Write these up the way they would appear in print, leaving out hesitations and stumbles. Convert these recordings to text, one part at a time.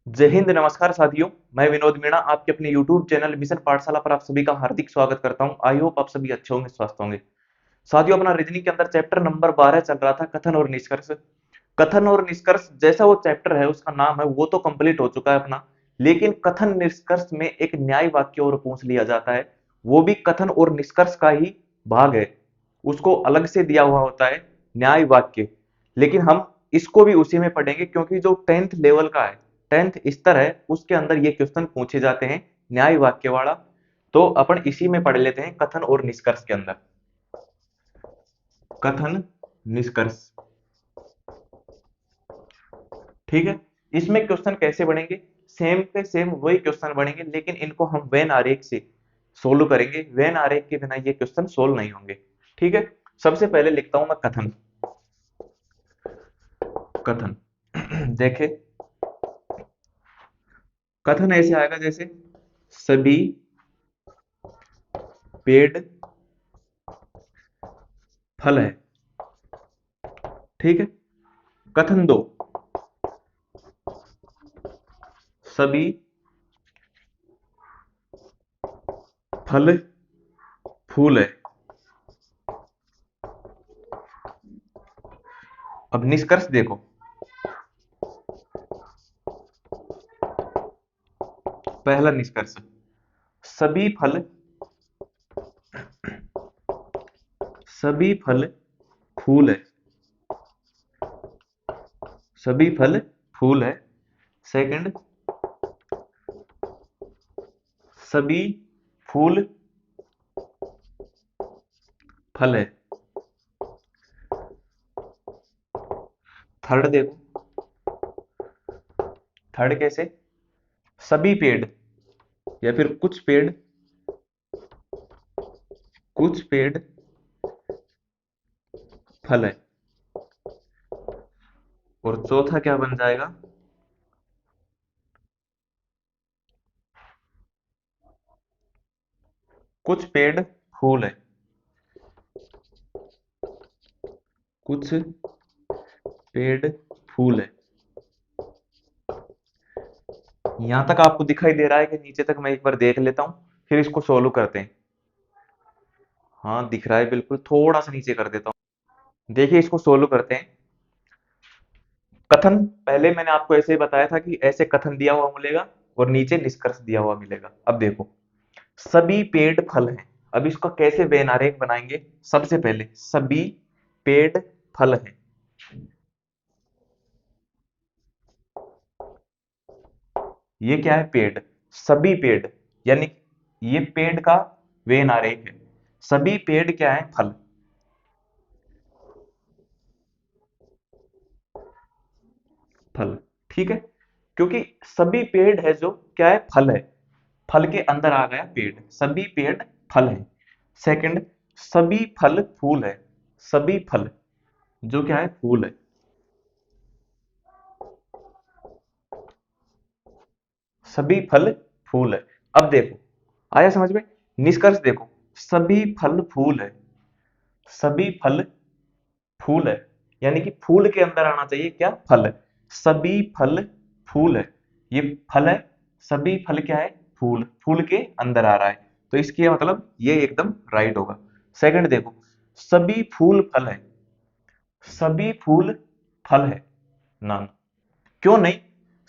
जय हिंद। नमस्कार साथियों, मैं विनोद मीणा आपके अपने YouTube चैनल मिशन पाठशाला पर आप सभी का हार्दिक स्वागत करता हूं। आई होप आप सभी अच्छे होंगे, स्वस्थ होंगे। साथियों, अपना रीजनिंग के अंदर चैप्टर नंबर 12 चल रहा था, कथन और निष्कर्ष। कथन और निष्कर्ष जैसा वो चैप्टर है, उसका नाम है, वो तो कंप्लीट हो चुका है अपना। लेकिन कथन निष्कर्ष में एक न्याय वाक्य और पूछ लिया जाता है। वो भी कथन और निष्कर्ष का ही भाग है। उसको अलग से दिया हुआ होता है न्याय वाक्य। लेकिन हम इसको भी उसी में पढ़ेंगे, क्योंकि जो 10th लेवल का है, 10th स्तर है, उसके अंदर ये क्वेश्चन पूछे जाते हैं न्याय वाक्य वाला। तो अपन इसी में पढ़ लेते हैं, कथन और निष्कर्ष के अंदर। कथन निष्कर्ष, ठीक है। इसमें क्वेश्चन कैसे बनेंगे? सेम पे सेम वही क्वेश्चन बनेंगे, लेकिन इनको हम वेन आरेख से सोल्व करेंगे। वेन आरेख के बिना ये क्वेश्चन सोल्व नहीं होंगे, ठीक है। सबसे पहले लिखता हूं मैं कथन। कथन देखे, कथन ऐसे आएगा जैसे सभी पेड़ फल है, ठीक है। कथन दो, सभी फल फूल है। अब निष्कर्ष देखो, पहला निष्कर्ष, सभी फल, सभी फल फूल है। सभी फल फूल है। सेकंड, सभी फूल फल है। थर्ड देखो, थर्ड कैसे? सभी पेड़ या फिर कुछ पेड़, कुछ पेड़ फल है। और चौथा क्या बन जाएगा? कुछ पेड़ फूल है। कुछ पेड़ फूल है। यहां तक आपको दिखाई दे रहा है कि नीचे तक? मैं एक बार देख लेता हूं, फिर इसको सोल्व करते हैं। हाँ, दिख रहा है बिल्कुल। थोड़ा सा नीचे कर देता हूं, देखिए इसको सोल्व करते हैं। कथन पहले मैंने आपको ऐसे ही बताया था कि ऐसे कथन दिया हुआ मिलेगा और नीचे निष्कर्ष दिया हुआ मिलेगा। अब देखो, सभी पेड़ फल हैं। अब इसका कैसे वेन आरेख बनाएंगे? सबसे पहले सभी पेड़ फल हैं, ये क्या है? पेड़। सभी पेड़ यानी ये पेड़ का वेन आरेख है। सभी पेड़ क्या है? फल। फल, ठीक है। क्योंकि सभी पेड़ है जो क्या है? फल है। फल के अंदर आ गया पेड़। सभी पेड़ फल है। सेकंड, सभी फल फूल है। सभी फल जो क्या है? फूल है। सभी फल फूल है। अब देखो, आया समझ में? निष्कर्ष देखो, सभी फल फूल है। सभी फल फूल है, यानी कि फूल के अंदर आना चाहिए क्या? फल है। सभी फल फूल है, ये फल है। सभी फल क्या है? फूल। फूल के अंदर आ रहा है, तो इसकी मतलब ये एकदम राइट होगा। सेकंड देखो, सभी फूल फल है। सभी फूल फल है ना? क्यों नहीं?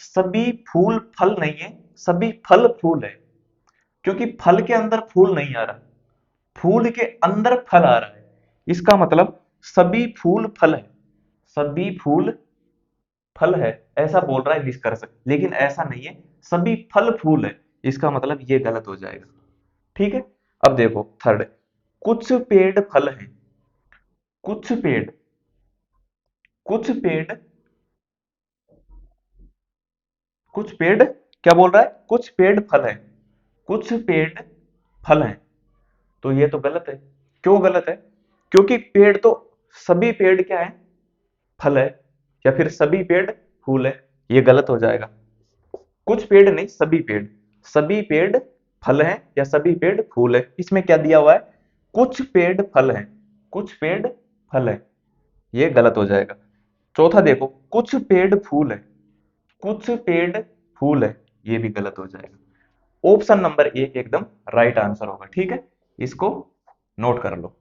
सभी फूल फल नहीं है, सभी फल फूल है। क्योंकि फल के अंदर फूल नहीं आ रहा, फूल के अंदर फल आ रहा है। इसका मतलब सभी फूल फल है। सभी फूल फल है, ऐसा बोल रहा है निष्कर्ष। लेकिन ऐसा नहीं है, सभी फल फूल है। इसका मतलब ये गलत हो जाएगा, ठीक है। अब देखो थर्ड, कुछ पेड़ फल है। कुछ पेड़, कुछ पेड़, कुछ पेड़ क्या बोल रहा है? कुछ पेड़ फल है। कुछ पेड़ फल है, तो ये तो गलत है। क्यों गलत है? क्योंकि पेड़ तो, सभी पेड़ क्या है? फल है, या फिर सभी पेड़ फूल है। ये गलत हो जाएगा। कुछ पेड़ नहीं, सभी पेड़। सभी पेड़ फल हैं या सभी पेड़ फूल है, इसमें क्या दिया हुआ है? कुछ पेड़ फल हैं। कुछ पेड़ फल है, ये गलत हो जाएगा। चौथा देखो, कुछ पेड़ फूल है। कुछ पेड़ फूल है, ये भी गलत हो जाएगा। ऑप्शन नंबर एक एकदम राइट आंसर होगा। ठीक है, इसको नोट कर लो।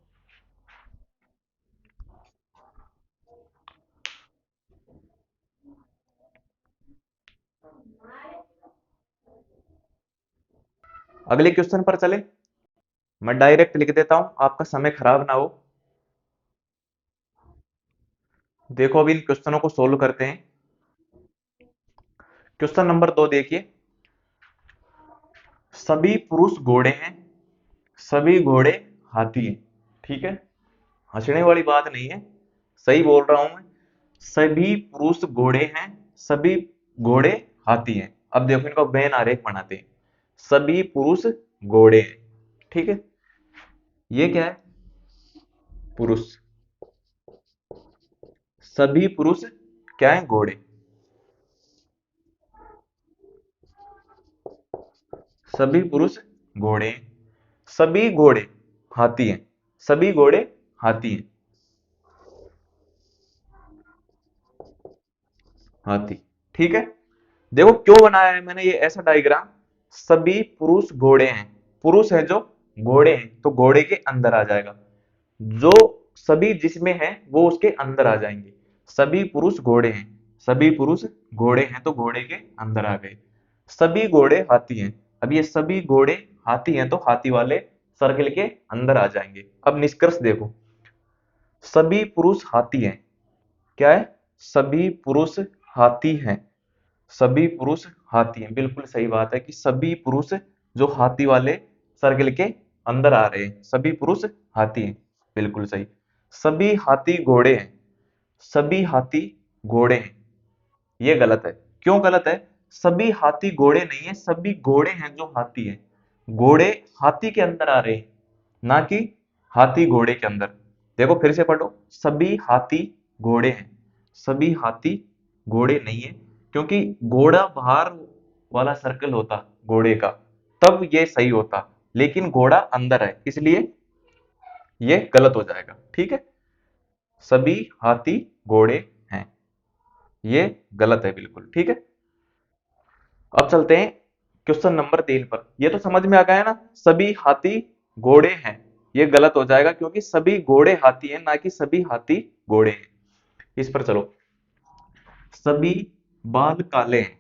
अगले क्वेश्चन पर चले। मैं डायरेक्ट लिख देता हूं, आपका समय खराब ना हो। देखो अभी इन क्वेश्चनों को सोल्व करते हैं। क्वेश्चन नंबर 2 देखिए। सभी पुरुष घोड़े हैं, सभी घोड़े हाथी हैं। ठीक है, हंसने वाली बात नहीं है, सही बोल रहा हूं मैं। सभी पुरुष घोड़े हैं, सभी घोड़े हाथी हैं। अब देखो इनका वेन आरेख बनाते हैं। सभी पुरुष घोड़े हैं। ठीक है, ये क्या है? पुरुष। सभी पुरुष क्या है? घोड़े। सभी पुरुष घोड़े हैं, सभी घोड़े हाथी हैं, सभी घोड़े हाथी हैं। हाथी। ठीक है, देखो क्यों बनाया है मैंने ये ऐसा डायग्राम। सभी पुरुष घोड़े हैं, पुरुष है जो घोड़े हैं तो घोड़े के अंदर आ जाएगा। जो सभी जिसमें है वो उसके अंदर आ जाएंगे। सभी पुरुष घोड़े हैं, सभी पुरुष घोड़े हैं तो घोड़े के अंदर आ गए। सभी घोड़े हाथी हैं। अब ये सभी घोड़े हाथी हैं तो हाथी वाले सर्कल के अंदर आ जाएंगे। अब निष्कर्ष देखो, सभी पुरुष हाथी हैं। क्या है? सभी पुरुष हाथी हैं। सभी पुरुष हाथी हैं, बिल्कुल सही बात है कि सभी पुरुष जो हाथी वाले सर्कल के अंदर आ रहे हैं, सभी पुरुष हाथी हैं, बिल्कुल सही। सभी हाथी घोड़े हैं, सभी हाथी घोड़े हैं, ये गलत है। क्यों गलत है? सभी हाथी घोड़े नहीं है, सभी घोड़े हैं जो हाथी हैं। घोड़े हाथी के अंदर आ रहे हैं, ना कि हाथी घोड़े के अंदर। देखो फिर से पढ़ो, सभी हाथी घोड़े हैं, सभी हाथी घोड़े नहीं है। क्योंकि घोड़ा बाहर वाला सर्कल होता घोड़े का, तब ये सही होता, लेकिन घोड़ा अंदर है इसलिए ये गलत हो जाएगा। ठीक है, सभी हाथी घोड़े हैं, ये गलत है बिल्कुल। ठीक है, अब चलते हैं क्वेश्चन नंबर 3 पर। ये तो समझ में आ गया ना, सभी हाथी घोड़े हैं, ये गलत हो जाएगा क्योंकि सभी घोड़े हाथी हैं, ना कि सभी हाथी घोड़े हैं। इस पर चलो। सभी बाल काले हैं,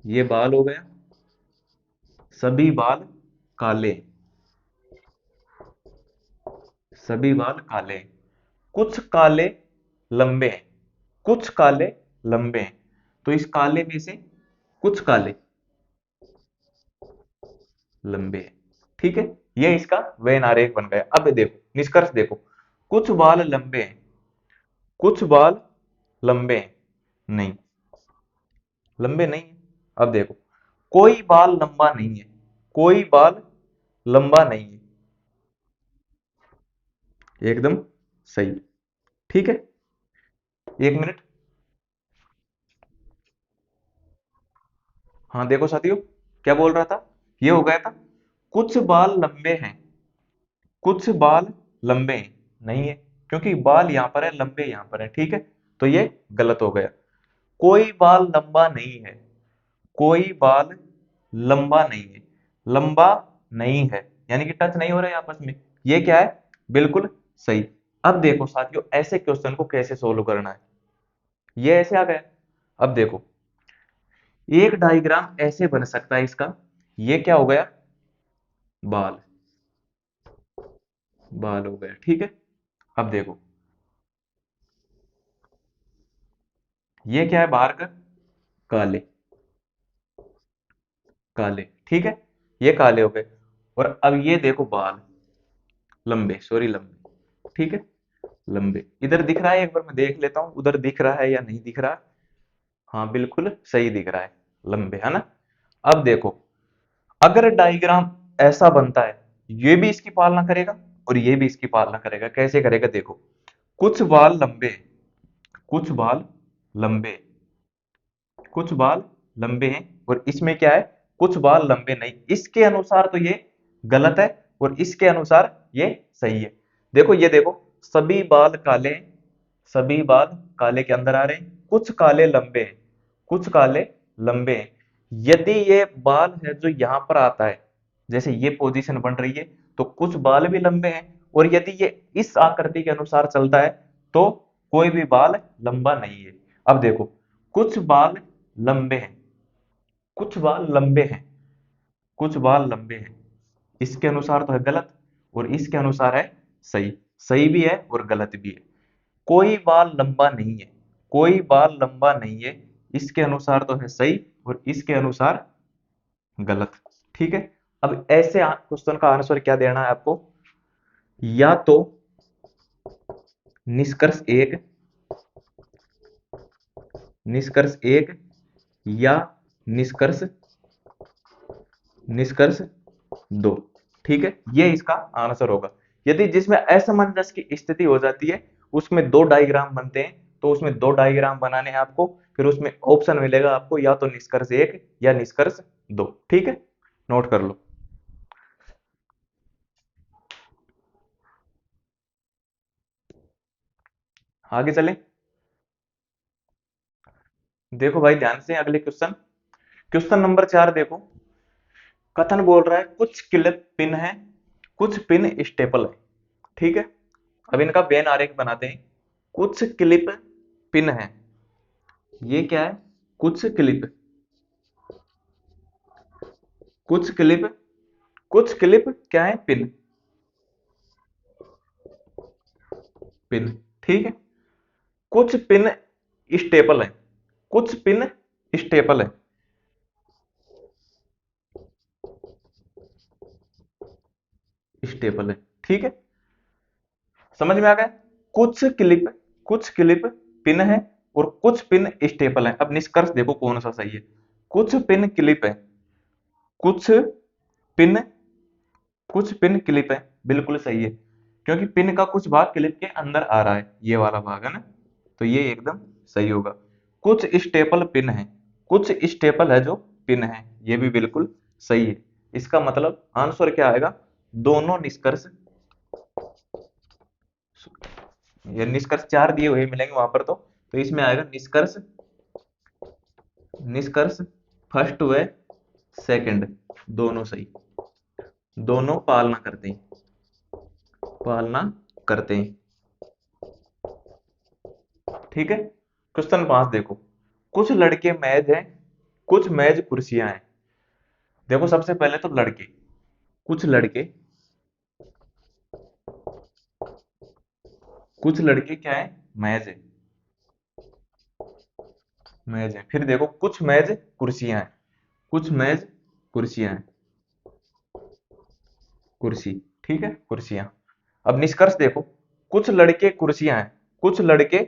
ये बाल हो गया। सभी बाल काले हैं, सभी बाल काले हैं। कुछ काले लंबे हैं, कुछ काले लंबे हैं। तो इस काले में से कुछ काले लंबे हैं। ठीक है, ये इसका वेन आरेख बन गया। अब देखो निष्कर्ष देखो, कुछ बाल लंबे हैं, कुछ बाल लंबे हैं, नहीं, लंबे नहीं है। अब देखो, कोई बाल लंबा नहीं है, कोई बाल लंबा नहीं है, एकदम सही। ठीक है, एक मिनट। हाँ देखो साथियों, क्या बोल रहा था, ये हो गया था कुछ बाल लंबे हैं, कुछ बाल लंबे हैं, नहीं है क्योंकि बाल यहां पर है, लंबे यहां पर है। ठीक है, तो ये गलत हो गया। कोई बाल लंबा नहीं है, कोई बाल लंबा नहीं है, लंबा नहीं है यानी कि टच नहीं हो रहा है आपस में, ये क्या है? बिल्कुल सही। अब देखो साथियों, ऐसे क्वेश्चन को कैसे सोल्व करना है, ये ऐसे आ गया। अब देखो, एक डायग्राम ऐसे बन सकता है इसका। ये क्या हो गया? बाल, बाल हो गया। ठीक है, अब देखो ये क्या है? बाहर का काले, काले। ठीक है, ये काले हो गए। और अब ये देखो बाल लंबे, सॉरी लंबे। ठीक है, लंबे। इधर दिख रहा है, एक बार मैं देख लेता हूं उधर दिख रहा है या नहीं दिख रहा। हाँ बिल्कुल सही दिख रहा है, लंबे, है ना। अब देखो, अगर डायग्राम ऐसा बनता है, ये भी इसकी पालना करेगा और ये भी इसकी पालना करेगा। कैसे करेगा? देखो, कुछ बाल लंबे, कुछ बाल लंबे, कुछ बाल लंबे हैं, और इसमें क्या है? कुछ बाल लंबे नहीं। इसके अनुसार तो ये गलत है और इसके अनुसार ये सही है। देखो ये देखो, सभी बाल काले हैं, सभी बाल काले के अंदर आ रहे हैं, कुछ काले लंबे हैं, कुछ काले लंबे हैं। यदि ये बाल है जो यहाँ पर आता है, जैसे ये पोजीशन बन रही है, तो कुछ बाल भी लंबे हैं, और यदि ये इस आकृति के अनुसार चलता है तो कोई भी बाल लंबा नहीं है। अब देखो, कुछ बाल लंबे हैं, कुछ बाल लंबे हैं, कुछ बाल लंबे हैं, इसके अनुसार तो है गलत, और इसके अनुसार है सही। सही भी है और गलत भी है। कोई बाल लंबा नहीं है, कोई बाल लंबा नहीं है, इसके अनुसार तो है सही और इसके अनुसार गलत। ठीक है। अब ऐसे क्वेश्चन का आंसर क्या देना है आपको, या तो निष्कर्ष एक, निष्कर्ष एक, या निष्कर्ष निष्कर्ष दो। ठीक है, ये इसका आंसर होगा। यदि जिसमें असमंजस की स्थिति हो जाती है, उसमें दो डायग्राम बनते हैं, तो उसमें दो डायग्राम बनाने हैं आपको, फिर उसमें ऑप्शन मिलेगा आपको या तो निष्कर्ष एक या निष्कर्ष दो। ठीक है, नोट कर लो। आगे चले, देखो भाई ध्यान से अगले क्वेश्चन, क्वेश्चन नंबर 4 देखो। कथन बोल रहा है कुछ क्लिप पिन है, कुछ पिन स्टेपल है। ठीक है, अब इनका वेन आरेख बनाते हैं। कुछ क्लिप पिन है, ये क्या है, कुछ क्लिप, कुछ क्लिप, कुछ क्लिप क्या है, पिन, पिन। ठीक है, कुछ पिन स्टेपल है, कुछ पिन स्टेपल है, स्टेपल है। ठीक है, समझ में आ गया। कुछ क्लिप, कुछ क्लिप पिन है और कुछ पिन स्टेपल है। अब निष्कर्ष देखो कौन सा सही है। कुछ पिन क्लिप है, कुछ पिन, कुछ पिन क्लिप है, बिल्कुल सही है, क्योंकि पिन का कुछ भाग क्लिप के अंदर आ रहा है, ये वाला भाग है ना, तो ये एकदम सही होगा। कुछ स्टेपल पिन है, कुछ स्टेपल है जो पिन है, ये भी बिल्कुल सही है। इसका मतलब आंसर क्या आएगा, दोनों निष्कर्ष, ये निष्कर्ष 4 दिए हुए मिलेंगे वहां पर, तो इसमें आएगा निष्कर्ष, निष्कर्ष फर्स्ट व सेकंड दोनों सही, दोनों पालना करते हैं, पालना करते हैं। ठीक है, क्वेश्चन 5 देखो। कुछ लड़के मेज हैं, कुछ मेज कुर्सियां हैं। देखो सबसे पहले तो लड़के, कुछ लड़के, कुछ लड़के क्या है, मेज है, मेज है। फिर देखो कुछ मेज कुर्सियां हैं, कुछ मेज कुर्सियां हैं, कुर्सी। ठीक है, कुर्सियां। अब निष्कर्ष देखो, कुछ लड़के कुर्सियां हैं, कुछ लड़के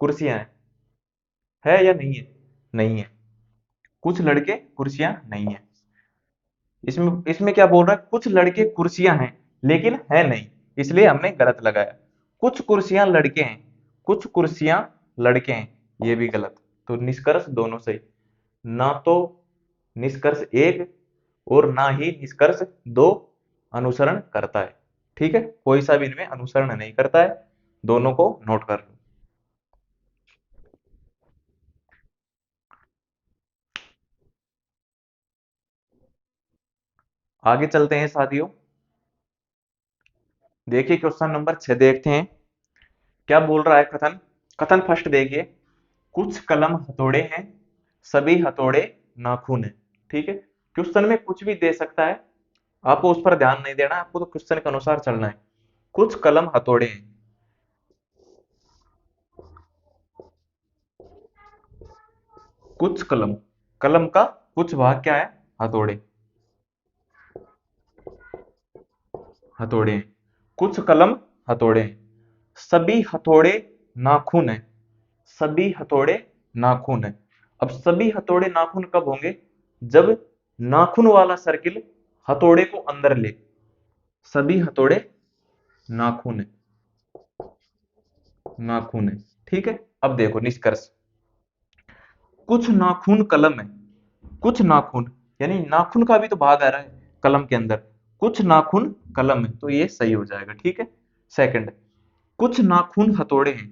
कुर्सियां हैं, है या नहीं है, नहीं है, कुछ लड़के कुर्सियां नहीं है। इसमें इसमें क्या बोल रहा है, कुछ लड़के कुर्सियां हैं लेकिन है नहीं, इसलिए हमने गलत लगाया। कुछ कुर्सियां लड़के हैं, कुछ कुर्सियां लड़के हैं, ये भी गलत। तो निष्कर्ष दोनों सही, ना तो निष्कर्ष एक और ना ही निष्कर्ष दो अनुसरण करता है। ठीक है, कोई सा भी इनमें अनुसरण नहीं करता है, दोनों को नोट कर लो। आगे चलते हैं साथियों, देखिए क्वेश्चन नंबर 6 देखते हैं, क्या बोल रहा है कथन। कथन फर्स्ट देखिए, कुछ कलम हथौड़े हैं, सभी हथौड़े नाखून है। ठीक है, क्वेश्चन में कुछ भी दे सकता है, आपको उस पर ध्यान नहीं देना, आपको तो क्वेश्चन के अनुसार चलना है। कुछ कलम हथौड़े हैं, कुछ कलम, कलम का कुछ भाग क्या है, हथौड़े, हथौड़े हैं। कुछ कलम हथौड़े हैं, सभी हथौड़े नाखून है, सभी हथौड़े नाखून है। अब सभी हथौड़े नाखून कब होंगे, जब नाखून वाला सर्किल हथौड़े को अंदर ले, सभी हथौड़े नाखून है, नाखून है। ठीक है, अब देखो निष्कर्ष, कुछ नाखून कलम है, कुछ नाखून, यानी नाखून का भी तो भाग आ रहा है कलम के अंदर, कुछ नाखून कलम है, तो ये सही हो जाएगा। ठीक है, सेकंड, कुछ नाखून हथौड़े हैं,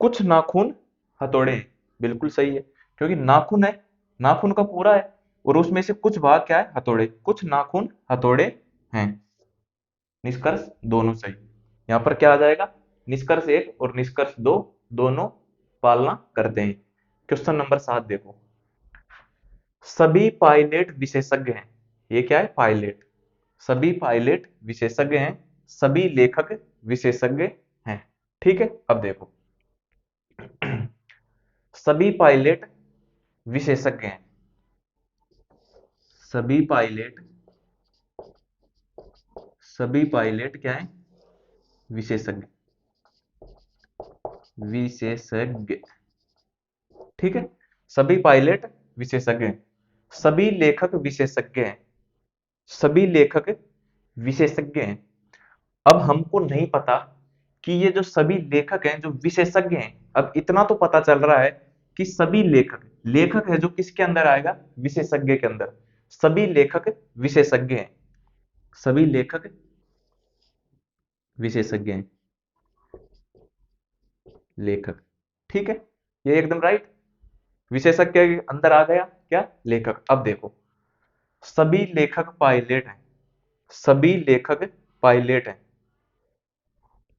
कुछ नाखून हथौड़े हैं, बिल्कुल सही है, क्योंकि नाखून है, नाखून का पूरा है, और उसमें से कुछ भाग क्या है, हथौड़े, कुछ नाखून हथौड़े हैं। निष्कर्ष दोनों सही। यहाँ पर क्या आ जाएगा, निष्कर्ष एक और निष्कर्ष दो दोनों पालना करते हैं। क्वेश्चन नंबर 7 देखो, सभी पायलट विशेषज्ञ हैं। ये क्या है, पायलट। सभी पायलट विशेषज्ञ हैं, सभी लेखक विशेषज्ञ हैं। ठीक है, अब देखो सभी पायलट विशेषज्ञ हैं, सभी पायलट, सभी पायलट क्या है, विशेषज्ञ, विशेषज्ञ। ठीक है, सभी पायलट विशेषज्ञ हैं, सभी लेखक विशेषज्ञ हैं, सभी लेखक विशेषज्ञ हैं। अब हमको नहीं पता कि ये जो सभी लेखक हैं जो विशेषज्ञ हैं, अब इतना तो पता चल रहा है कि सभी लेखक, लेखक है जो किसके अंदर आएगा, विशेषज्ञ के अंदर। सभी लेखक विशेषज्ञ हैं, सभी लेखक विशेषज्ञ हैं, लेखक। ठीक है, ये एकदम राइट। विशेषज्ञ के अंदर आ गया क्या, लेखक। अब देखो सभी लेखक पायलट हैं, सभी लेखक पायलट हैं,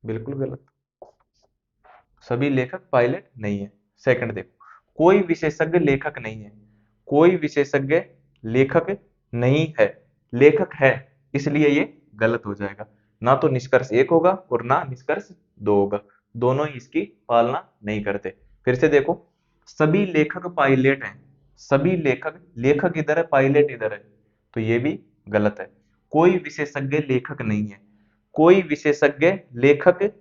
बिल्कुल गलत। सभी लेखक पायलट नहीं है। सेकंड देखो, कोई विशेषज्ञ लेखक नहीं है, कोई विशेषज्ञ लेखक नहीं है, लेखक है, इसलिए ये गलत हो जाएगा। ना तो निष्कर्ष एक होगा और ना निष्कर्ष दो होगा, दोनों ही इसकी पालना नहीं करते। फिर से देखो, सभी लेखक पायलट हैं, सभी लेखक, लेखक इधर है, पायलट इधर है, तो ये भी गलत है। कोई विशेषज्ञ लेखक नहीं है, कोई विशेषज्ञ लेखक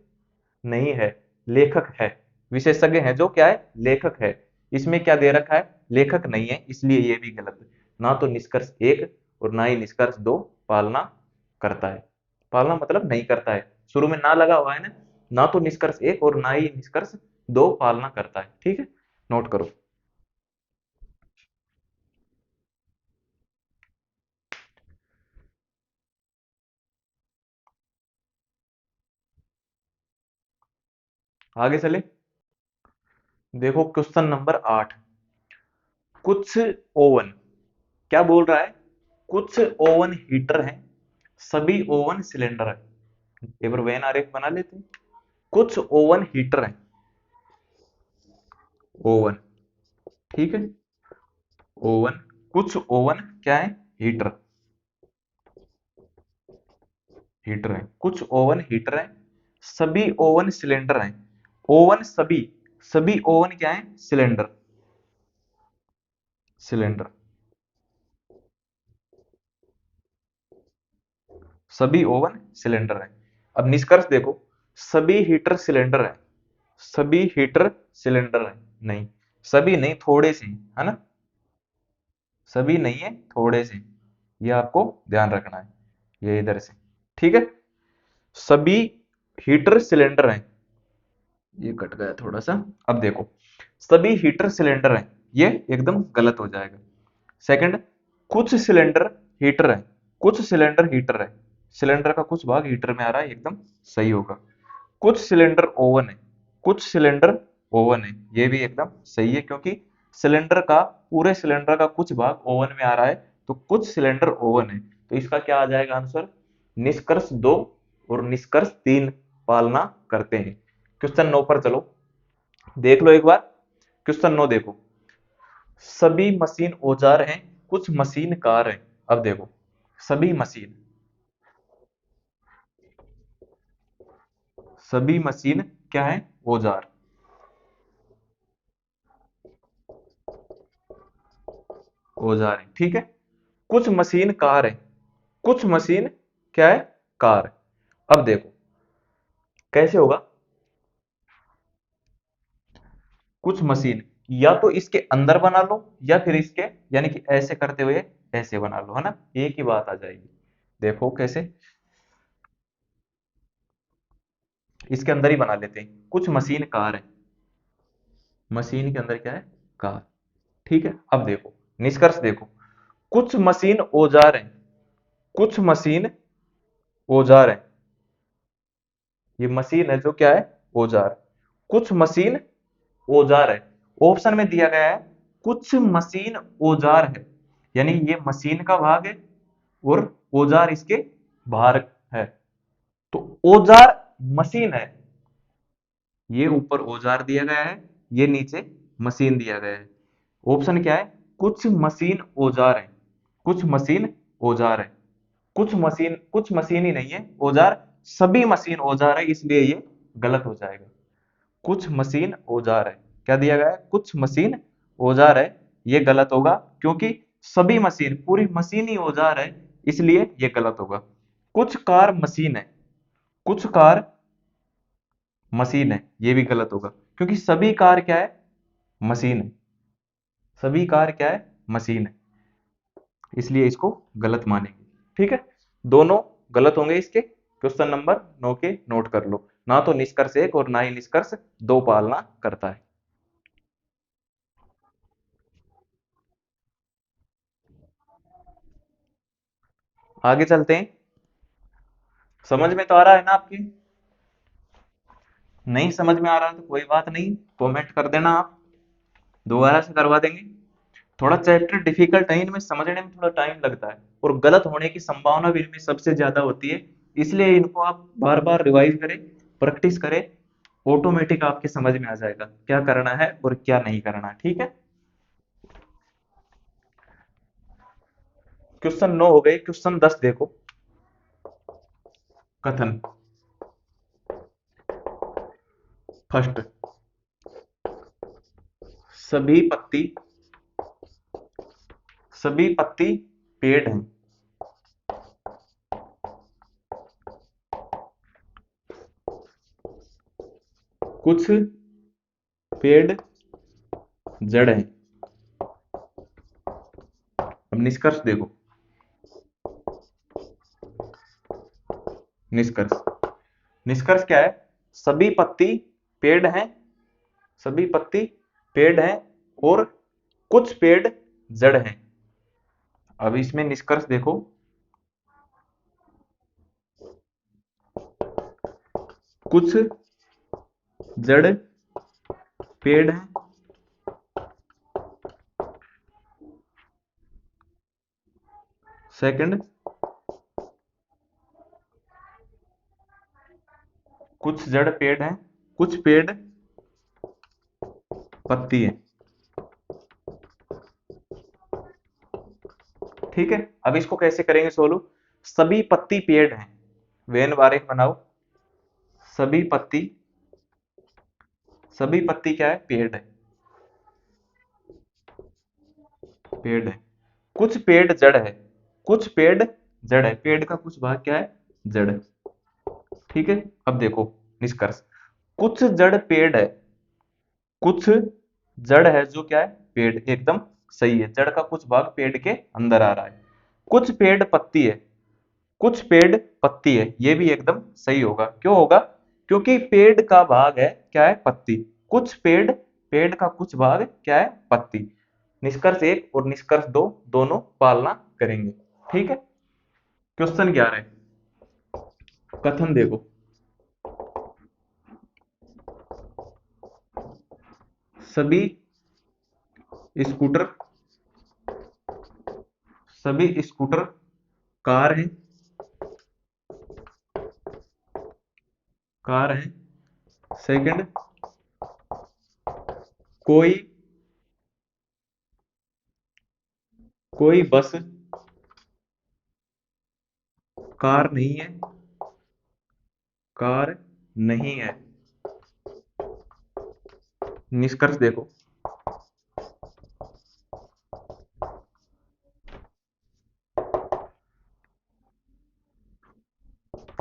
नहीं है, लेखक है। विशेषज्ञ है जो क्या है, लेखक है। इसमें क्या दे रखा है, लेखक नहीं है, इसलिए ये भी गलत है। ना तो निष्कर्ष एक और ना ही निष्कर्ष दो पालना करता है। पालना मतलब नहीं करता है, शुरू में ना लगा हुआ है ना, ना तो निष्कर्ष एक और ना ही निष्कर्ष दो पालना करता है। ठीक है, नोट करो। आगे चले, देखो क्वेश्चन नंबर 8, कुछ ओवन, क्या बोल रहा है, कुछ ओवन हीटर हैं, सभी ओवन सिलेंडर है। एक बार वेन आरेख बना लेते हैं। कुछ ओवन हीटर हैं, ओवन, ठीक है, ओवन, कुछ ओवन क्या है, हीटर, हीटर है, कुछ ओवन हीटर है, सभी ओवन सिलेंडर हैं। ओवन सभी, सभी ओवन क्या है, सिलेंडर, सिलेंडर, सभी ओवन सिलेंडर हैं। अब निष्कर्ष देखो, सभी हीटर सिलेंडर है, सभी हीटर सिलेंडर है, नहीं, सभी नहीं, थोड़े से, है ना, सभी नहीं है, थोड़े से, ये आपको ध्यान रखना है, ये इधर से। ठीक है, सभी हीटर सिलेंडर हैं, ये कट गया थोड़ा सा। अब देखो, सभी हीटर सिलेंडर हैं, ये एकदम गलत हो जाएगा। सेकंड, कुछ सिलेंडर हीटर है, कुछ सिलेंडर हीटर है, सिलेंडर का कुछ भाग हीटर में आ रहा है, एकदम सही होगा। कुछ सिलेंडर ओवन है, कुछ सिलेंडर ओवन है, ये भी एकदम सही है, क्योंकि सिलेंडर का, पूरे सिलेंडर का कुछ भाग ओवन में आ रहा है, तो कुछ सिलेंडर ओवन है, तो इसका क्या आ जाएगा आंसर, निष्कर्ष दो और निष्कर्ष तीन पालना करते हैं। क्वेश्चन 9 पर चलो, देख लो एक बार। क्वेश्चन 9 देखो, सभी मशीन औजार हैं, कुछ मशीन कार हैं। अब देखो, सभी मशीन, सभी मशीन क्या है, औजार, औजार है, ठीक है। कुछ मशीन कार है, कुछ मशीन क्या है, कार। अब देखो कैसे होगा, कुछ मशीन, या तो इसके अंदर बना लो या फिर इसके, यानी कि ऐसे करते हुए ऐसे बना लो, है ना, एक ही बात आ जाएगी। देखो कैसे, इसके अंदर ही बना लेते हैं, कुछ मशीन कार है, मशीन के अंदर क्या है, कार। ठीक है, अब देखो निष्कर्ष देखो, कुछ मशीन औजार है, कुछ मशीन औजार है, ये मशीन है जो क्या है, औजार, कुछ मशीन औजार है। ऑप्शन में दिया गया है कुछ मशीन औजार है, यानी ये मशीन का भाग है और औजार इसके बाहर है। तो औजार मशीन है, ये ऊपर औजार दिया गया है, ये नीचे मशीन दिया गया है। ऑप्शन क्या है? कुछ मशीन औजार है, कुछ मशीन औजार है। कुछ मशीन ही नहीं है औजार, सभी मशीन औजार है, इसलिए ये गलत हो जाएगा। कुछ मशीन औजार है, क्या दिया गया है? कुछ मशीन औजार है, ये गलत होगा, क्योंकि सभी मशीन, पूरी मशीन ही औजार है, इसलिए ये गलत होगा। कुछ कार मशीन है, कुछ कार मशीन है, ये भी गलत होगा, क्योंकि सभी कार क्या है? मशीन है। सभी कार क्या है? मशीन है, इसलिए इसको गलत मानेंगे। ठीक है, दोनों गलत होंगे इसके। क्वेश्चन नंबर 9 के नोट कर लो। ना तो निष्कर्ष एक और ना ही निष्कर्ष दो पालना करता है। आगे चलते हैं। समझ में तो आ रहा है ना आपकी? नहीं समझ में आ रहा तो कोई बात नहीं, कमेंट कर देना आप, दोबारा से करवा देंगे। थोड़ा चैप्टर डिफिकल्ट है, इनमें समझने में थोड़ा टाइम लगता है और गलत होने की संभावना भी इनमें सबसे ज्यादा होती है, इसलिए इनको आप बार बार रिवाइज करें, प्रैक्टिस करें, ऑटोमेटिक आपके समझ में आ जाएगा क्या करना है और क्या नहीं करना। ठीक है, क्वेश्चन 9 हो गए। क्वेश्चन 10 देखो। कथन फर्स्ट, सभी पत्ती, सभी पत्ती पेड़ हैं, कुछ पेड़ जड़ हैं। अब निष्कर्ष देखो। निष्कर्ष, निष्कर्ष क्या है? सभी पत्ती पेड़ हैं, सभी पत्ती पेड़ हैं और कुछ पेड़ जड़ हैं। अब इसमें निष्कर्ष देखो। कुछ जड़ पेड़ हैं, सेकंड कुछ जड़ पेड़ हैं, कुछ पेड़ पत्ती है। ठीक है, अब इसको कैसे करेंगे सोल्व? सभी पत्ती पेड़ हैं, वेन बारेक बनाओ। सभी पत्ती, सभी पत्ती क्या है? पेड़ है, पेड़ है। कुछ पेड़ जड़ है, कुछ पेड़ जड़ है, पेड़ का कुछ भाग क्या है? जड़ है। ठीक है, अब देखो निष्कर्ष। कुछ जड़ पेड़ है, कुछ जड़ है जो क्या है? पेड़, एकदम सही है, जड़ का कुछ भाग पेड़ के अंदर आ रहा है। कुछ पेड़ पत्ती है, कुछ पेड़ पत्ती है, ये भी एकदम सही होगा। क्यों होगा? क्योंकि पेड़ का भाग है क्या है? पत्ती। कुछ पेड़, पेड़ का कुछ भाग क्या है? पत्ती। निष्कर्ष एक और निष्कर्ष दो दोनों पालना करेंगे। ठीक है, क्वेश्चन 11 कथन देखो। सभी स्कूटर, सभी स्कूटर कार है, कार है। सेकंड, कोई, कोई बस कार नहीं है, कार नहीं है। निष्कर्ष देखो।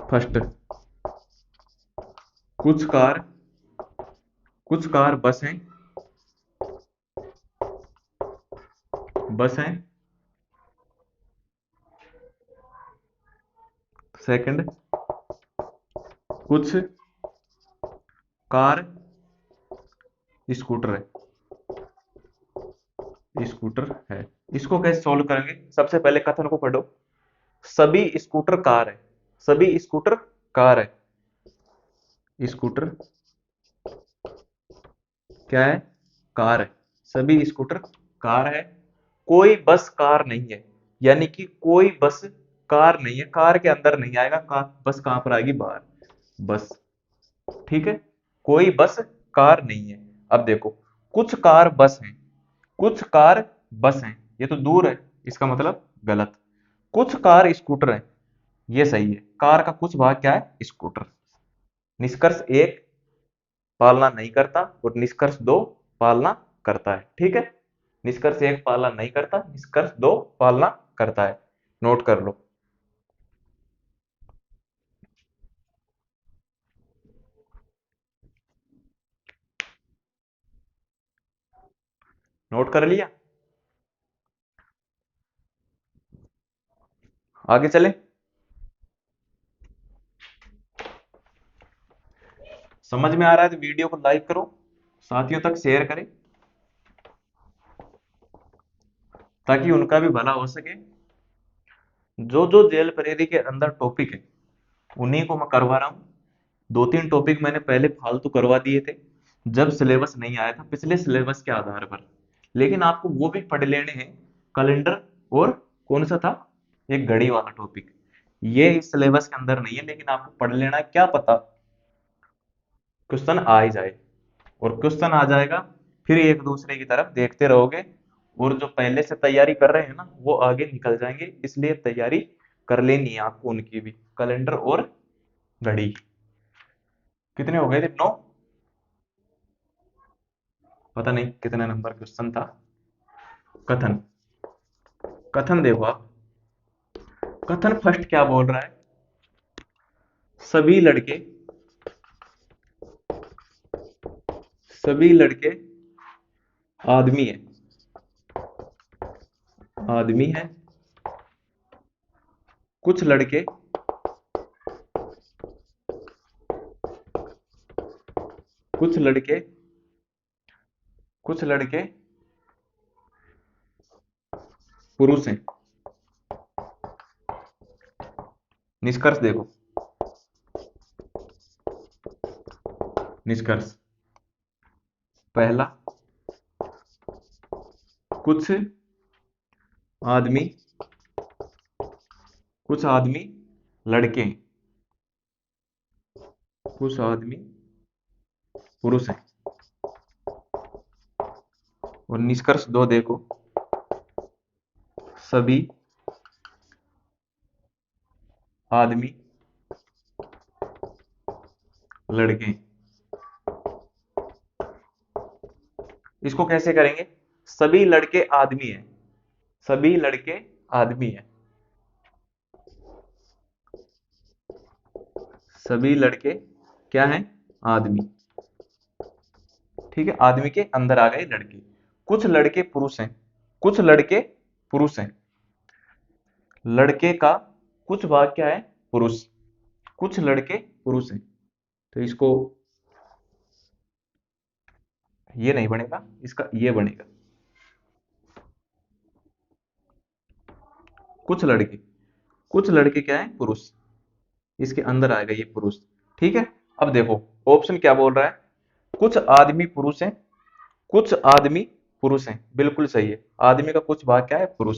फर्स्ट, कुछ कार, कुछ कार बस हैं, बस हैं। सेकंड, कुछ कार स्कूटर है, स्कूटर है। इसको कैसे सॉल्व करेंगे? सबसे पहले कथन को पढ़ो। सभी स्कूटर कार है, सभी स्कूटर कार है। स्कूटर क्या है? कार है, सभी स्कूटर कार है। कोई बस कार नहीं है, यानी कि कोई बस कार नहीं है, कार के अंदर नहीं आएगा, कार बस कहां पर आएगी, बाहर, बस। ठीक है, कोई बस कार नहीं है। अब देखो, कुछ कार बस हैं, कुछ कार बस हैं, ये तो दूर है, इसका मतलब गलत। कुछ कार स्कूटर हैं, ये सही है, कार का कुछ भाग क्या है, स्कूटर। निष्कर्ष एक पालना नहीं करता और निष्कर्ष दो पालना करता है। ठीक है, निष्कर्ष एक पालना नहीं करता, निष्कर्ष दो पालना करता है। नोट कर लो। नोट कर लिया, आगे चले। समझ में आ रहा है तो वीडियो को लाइक करो, साथियों तक शेयर करें, ताकि उनका भी भला हो सके। जो जो जेल प्रेरी के अंदर टॉपिक है, उन्हीं को मैं करवा रहा हूँ। दो तीन टॉपिक मैंने पहले फालतू करवा दिए थे, जब सिलेबस नहीं आया था, पिछले सिलेबस के आधार पर। लेकिन आपको वो भी पढ़ लेने हैं, कैलेंडर और कौन सा था, एक घड़ी वाला टॉपिक। ये इस सिलेबस के अंदर नहीं है, लेकिन आपको पढ़ लेना है, क्या पता क्वेश्चन आ ही जाए। और क्वेश्चन आ जाएगा, फिर एक दूसरे की तरफ देखते रहोगे, और जो पहले से तैयारी कर रहे हैं ना, वो आगे निकल जाएंगे। इसलिए तैयारी कर लेनी है आपको उनकी भी, कैलेंडर और घड़ी। कितने हो गए थे, 9? पता नहीं कितने नंबर क्वेश्चन था। कथन, कथन देखो आप, कथन फर्स्ट क्या बोल रहा है, सभी लड़के, सभी लड़के आदमी है, आदमी है। कुछ लड़के, कुछ लड़के, कुछ लड़के पुरुष हैं। निष्कर्ष देखो, निष्कर्ष पहला, कुछ आदमी, कुछ आदमी लड़के हैं, कुछ आदमी पुरुष हैं। और निष्कर्ष दो देखो, सभी आदमी लड़के हैं। इसको कैसे करेंगे, सभी लड़के आदमी हैं, सभी लड़के आदमी हैं, सभी लड़के क्या हैं, आदमी। ठीक है, आदमी के अंदर आ गए लड़के। कुछ लड़के पुरुष हैं, कुछ लड़के पुरुष हैं, लड़के का कुछ भाग क्या है, पुरुष, कुछ लड़के पुरुष हैं। तो इसको, ये नहीं बनेगा, इसका ये बनेगा, कुछ लड़के, कुछ लड़के क्या है, पुरुष, इसके अंदर आएगा ये पुरुष। ठीक है, अब देखो ऑप्शन क्या बोल रहा है, कुछ आदमी पुरुष हैं, कुछ आदमी पुरुष हैं, बिल्कुल सही है। आदमी का कुछ भाग क्या है, पुरुष।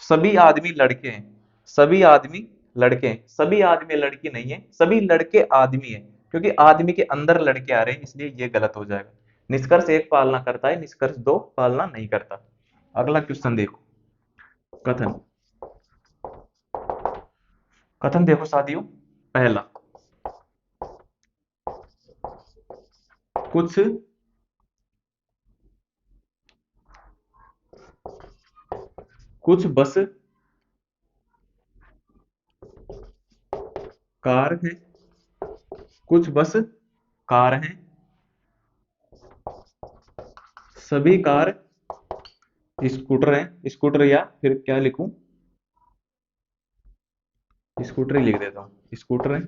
सभी आदमी लड़के हैं, सभी आदमी लड़के हैं, सभी आदमी लड़की नहीं है, सभी लड़के आदमी हैं, क्योंकि आदमी के अंदर लड़के आ रहे हैं, इसलिए ये गलत हो जाएगा। निष्कर्ष एक पालना करता है, निष्कर्ष दो पालना नहीं करता। अगला क्वेश्चन देखो, कथन, कथन देखो साथियों, पहला, कुछ, कुछ बस कार है, कुछ बस कार हैं, सभी कार स्कूटर हैं, स्कूटर या फिर क्या लिखूं, स्कूटर ही लिख देता हूं, स्कूटर है।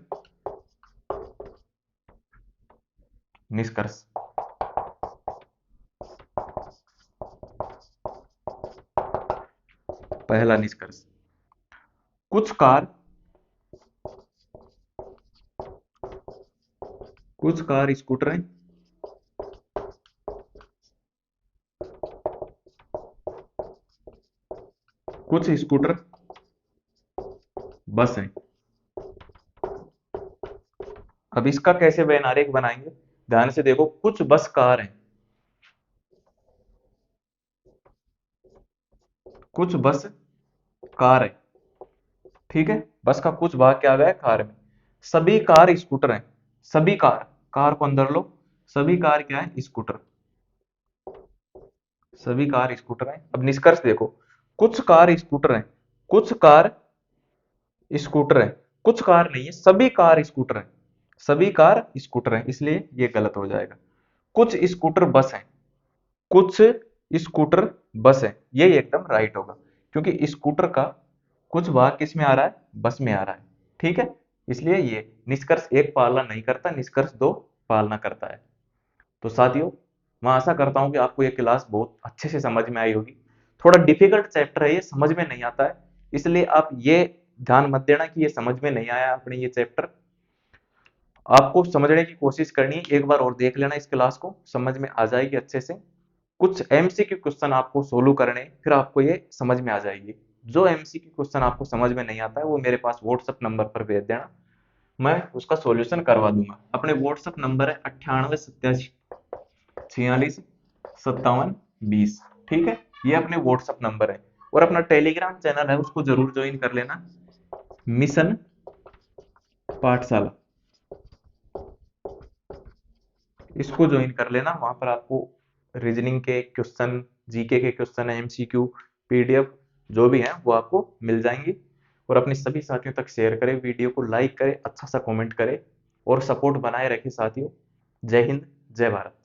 निष्कर्ष, पहला निष्कर्ष, कुछ कार, कुछ कार स्कूटर हैं, कुछ स्कूटर बस हैं। अब इसका कैसे वैन आरेख बनाएंगे, ध्यान से देखो, कुछ बस कार हैं, कुछ बस कार है, ठीक है, बस का कुछ भाग क्या आ गया है, कार में। सभी कार स्कूटर हैं, सभी कार, कार को अंदर लो, सभी कार क्या है, स्कूटर, सभी कार स्कूटर हैं। अब निष्कर्ष देखो, कुछ कार स्कूटर हैं, कुछ कार स्कूटर हैं, कुछ कार नहीं है, सभी कार स्कूटर हैं, सभी कार स्कूटर हैं, इसलिए ये गलत हो जाएगा। कुछ स्कूटर बस हैं, कुछ स्कूटर बस है, ये एकदम राइट होगा, क्योंकि स्कूटर का कुछ भाग किस में आ रहा है, बस में आ रहा है, ठीक है। इसलिए ये निष्कर्ष एक पालना नहीं करता, निष्कर्ष दो पालना करता है। तो साथियों, मैं आशा करता हूं कि आपको ये क्लास बहुत अच्छे से समझ में आई होगी। थोड़ा डिफिकल्ट चैप्टर है, ये समझ में नहीं आता है, इसलिए आप ये ध्यान मत देना कि ये समझ में नहीं आया अपने ये चैप्टर, आपको समझने की कोशिश करनी है, एक बार और देख लेना इस क्लास को, समझ में आ जाएगी अच्छे से। कुछ एमसीक्यू क्वेश्चन आपको सोल्व करने, फिर आपको ये समझ में आ जाएगी। जो एमसीक्यू क्वेश्चन आपको समझ में नहीं आता है वो मेरे पास व्हाट्सएप नंबर पर भेज देना, मैं उसका सॉल्यूशन करवा दूंगा। अपने व्हाट्सएप नंबर है 9887465720, ठीक है, ये अपने व्हाट्सएप नंबर है। और अपना टेलीग्राम चैनल है उसको जरूर ज्वाइन कर लेना, मिशन पाठशाला, इसको ज्वाइन कर लेना। वहां पर आपको रीजनिंग के क्वेश्चन, जीके के क्वेश्चन, एमसीक्यू, पीडीएफ जो भी हैं वो आपको मिल जाएंगी। और अपने सभी साथियों तक शेयर करें, वीडियो को लाइक करें, अच्छा सा कमेंट करें और सपोर्ट बनाए रखें साथियों। जय हिंद, जय भारत।